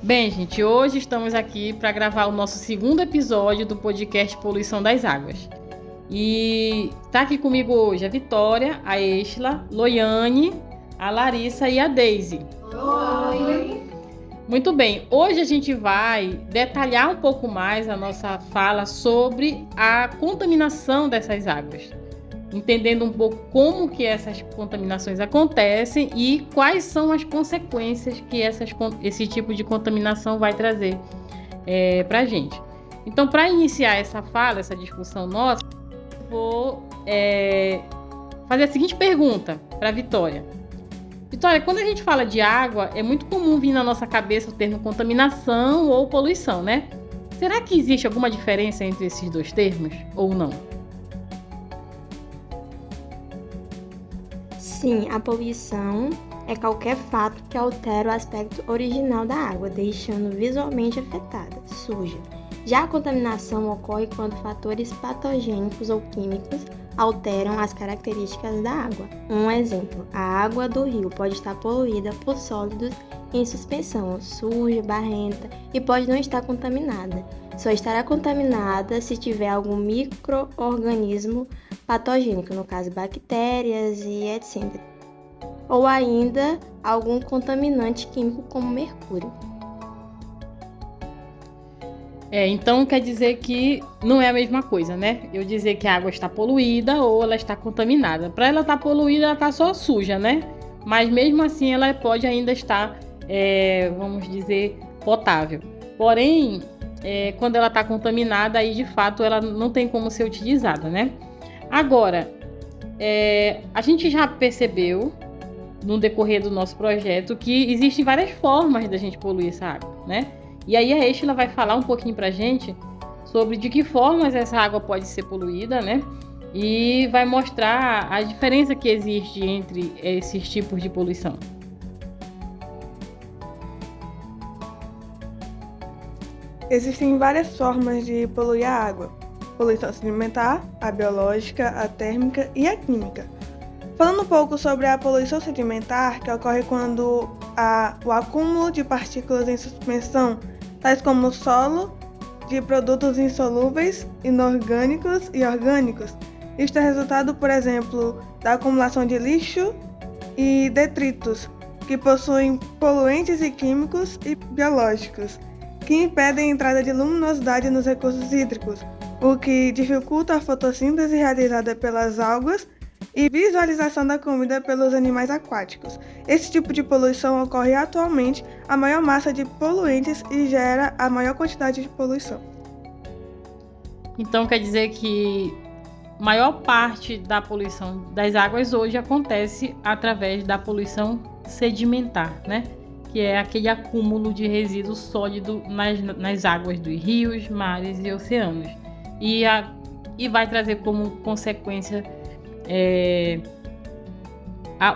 Bem, gente, hoje estamos aqui para gravar o nosso segundo episódio do podcast Poluição das Águas. E tá aqui comigo hoje a Vitória, a Estela, Loiane, a Larissa e a Deise. Oi! Muito bem, hoje a gente vai detalhar um pouco mais a nossa fala sobre a contaminação dessas águas, entendendo um pouco como que essas contaminações acontecem e quais são as consequências que esse tipo de contaminação vai trazer para a gente. Então, para iniciar essa fala, essa discussão nossa, eu vou fazer a seguinte pergunta para a Vitória. Vitória, quando a gente fala de água, é muito comum vir na nossa cabeça o termo contaminação ou poluição, né? Será que existe alguma diferença entre esses dois termos ou não? Sim, a poluição é qualquer fato que altera o aspecto original da água, deixando visualmente afetada, suja. Já a contaminação ocorre quando fatores patogênicos ou químicos alteram as características da água. Um exemplo, a água do rio pode estar poluída por sólidos em suspensão, suja, barrenta e pode não estar contaminada. Só estará contaminada se tiver algum micro-organismo patogênico, no caso bactérias e etc. Ou ainda algum contaminante químico como mercúrio. Então quer dizer que não é a mesma coisa, né? Eu dizer que a água está poluída ou ela está contaminada. Para ela estar poluída, ela está só suja, né? Mas mesmo assim ela pode ainda estar, vamos dizer, potável. Porém, quando ela está contaminada, aí de fato ela não tem como ser utilizada, né? Agora, a gente já percebeu no decorrer do nosso projeto que existem várias formas da gente poluir essa água, né? E aí a Estela vai falar um pouquinho pra gente sobre de que formas essa água pode ser poluída, né? E vai mostrar a diferença que existe entre esses tipos de poluição. Existem várias formas de poluir a água. Poluição sedimentar, a biológica, a térmica e a química. Falando um pouco sobre a poluição sedimentar, que ocorre quando o acúmulo de partículas em suspensão, tais como o solo, de produtos insolúveis, inorgânicos e orgânicos. Isto é resultado, por exemplo, da acumulação de lixo e detritos, que possuem poluentes e químicos e biológicos, que impedem a entrada de luminosidade nos recursos hídricos, o que dificulta a fotossíntese realizada pelas algas e visualização da comida pelos animais aquáticos. Esse tipo de poluição ocorre atualmente a maior massa de poluentes e gera a maior quantidade de poluição. Então quer dizer que a maior parte da poluição das águas hoje acontece através da poluição sedimentar, né? Que é aquele acúmulo de resíduo sólido nas águas dos rios, mares e oceanos. E vai trazer como consequência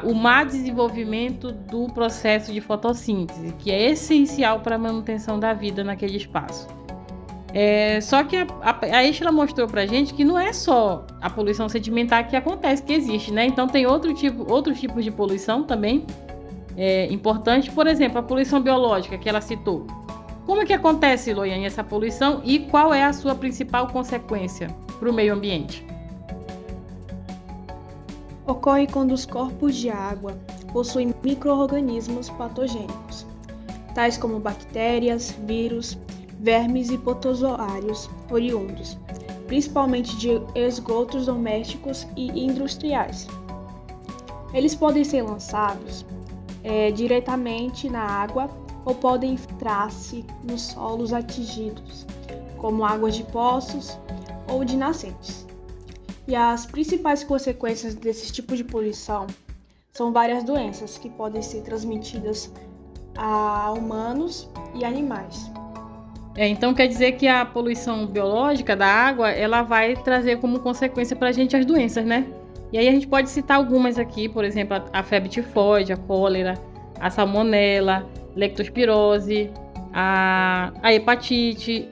o má desenvolvimento do processo de fotossíntese, que é essencial para a manutenção da vida naquele espaço. Só que a Estela mostrou para a gente que não é só a poluição sedimentar que acontece, que existe, né? Então tem outros tipos de poluição também importante. Por exemplo, a poluição biológica que ela citou. Como é que acontece, Loiane, essa poluição e qual é a sua principal consequência para o meio ambiente? Ocorre quando os corpos de água possuem micro-organismos patogênicos, tais como bactérias, vírus, vermes e protozoários oriundos, principalmente de esgotos domésticos e industriais. Eles podem ser lançados diretamente na água ou podem infiltrar-se nos solos atingidos, como águas de poços ou de nascentes. E as principais consequências desse tipo de poluição são várias doenças que podem ser transmitidas a humanos e animais. Então quer dizer que a poluição biológica da água, ela vai trazer como consequência para a gente as doenças, né? E aí a gente pode citar algumas aqui, por exemplo, a febre tifoide, a cólera, a salmonela, leptospirose, a hepatite,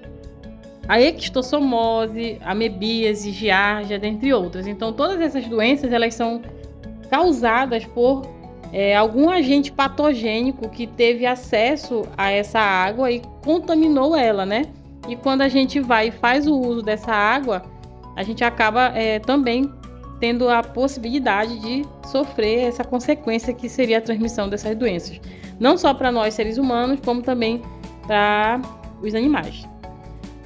a ectossomose, amebíase, giardia, dentre outras. Então, todas essas doenças, elas são causadas por algum agente patogênico que teve acesso a essa água e contaminou ela, né? E quando a gente vai e faz o uso dessa água, a gente acaba também tendo a possibilidade de sofrer essa consequência que seria a transmissão dessas doenças. Não só para nós seres humanos, como também para os animais.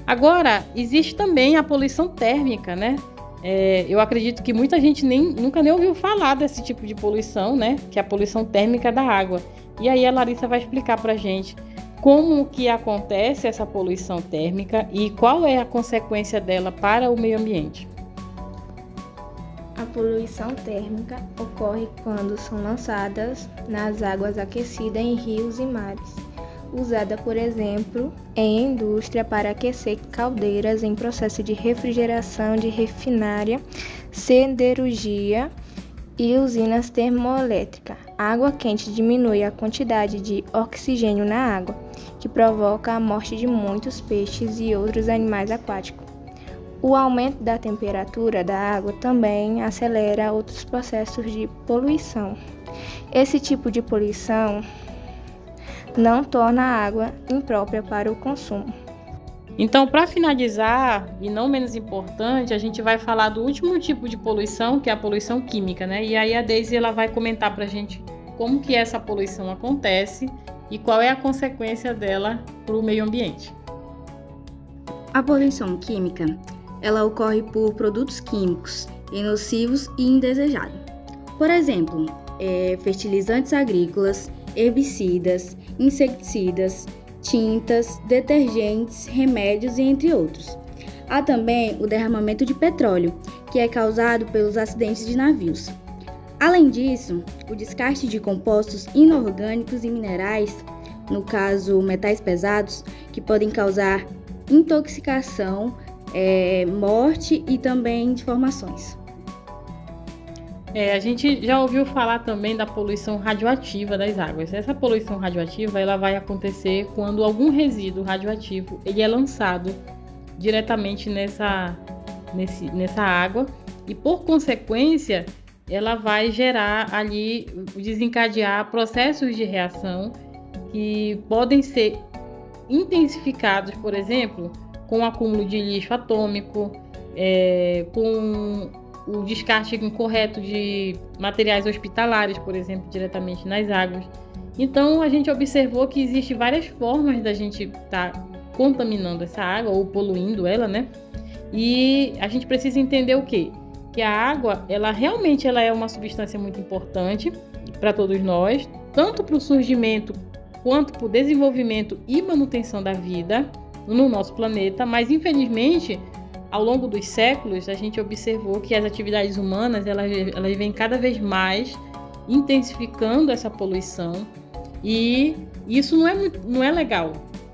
Agora, existe também a poluição térmica, né? Eu acredito que muita gente nunca nem ouviu falar desse tipo de poluição, né? Que é a poluição térmica da água. E aí a Larissa vai explicar para a gente como que acontece essa poluição térmica e qual é a consequência dela para o meio ambiente. A poluição térmica ocorre quando são lançadas nas águas aquecidas em rios e mares, usada, por exemplo, em indústria para aquecer caldeiras em processo de refrigeração de refinária, siderurgia e usinas termoelétricas. A água quente diminui a quantidade de oxigênio na água, que provoca a morte de muitos peixes e outros animais aquáticos. O aumento da temperatura da água também acelera outros processos de poluição. Esse tipo de poluição não torna a água imprópria para o consumo. Então, para finalizar, e não menos importante, a gente vai falar do último tipo de poluição, que é a poluição química, né? E aí a Daisy ela vai comentar para a gente como que essa poluição acontece e qual é a consequência dela para o meio ambiente. A poluição química, ela ocorre por produtos químicos nocivos e indesejados. Por exemplo, fertilizantes agrícolas, herbicidas, inseticidas, tintas, detergentes, remédios e entre outros. Há também o derramamento de petróleo, que é causado pelos acidentes de navios. Além disso, o descarte de compostos inorgânicos e minerais, no caso metais pesados, que podem causar intoxicação, morte e também deformações. A gente já ouviu falar também da poluição radioativa das águas. Essa poluição radioativa ela vai acontecer quando algum resíduo radioativo ele é lançado diretamente nessa água e, por consequência, ela vai gerar ali, desencadear processos de reação que podem ser intensificados, por exemplo, com o acúmulo de lixo atômico, com o descarte incorreto de materiais hospitalares, por exemplo, diretamente nas águas. Então, a gente observou que existem várias formas da gente estar contaminando essa água ou poluindo ela, né? E a gente precisa entender o quê? Que a água, ela realmente é uma substância muito importante para todos nós, tanto para o surgimento quanto para o desenvolvimento e manutenção da vida no nosso planeta, mas infelizmente ao longo dos séculos, a gente observou que as atividades humanas elas vêm cada vez mais intensificando essa poluição e isso não é legal.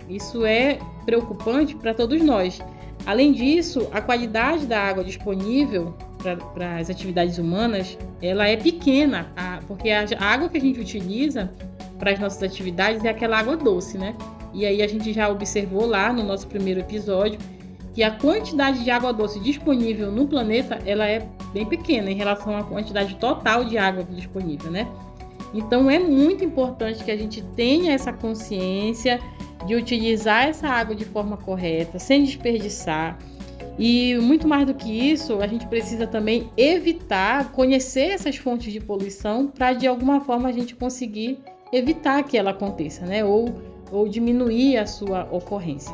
Isso é preocupante para todos nós. Além disso, a qualidade da água disponível para as atividades humanas ela é pequena, porque a água que a gente utiliza para as nossas atividades é aquela água doce, né? E aí a gente já observou lá no nosso primeiro episódio que a quantidade de água doce disponível no planeta ela é bem pequena em relação à quantidade total de água disponível, né? Então é muito importante que a gente tenha essa consciência de utilizar essa água de forma correta, sem desperdiçar. E muito mais do que isso, a gente precisa também evitar, conhecer essas fontes de poluição para de alguma forma a gente conseguir evitar que ela aconteça, né? Ou diminuir a sua ocorrência.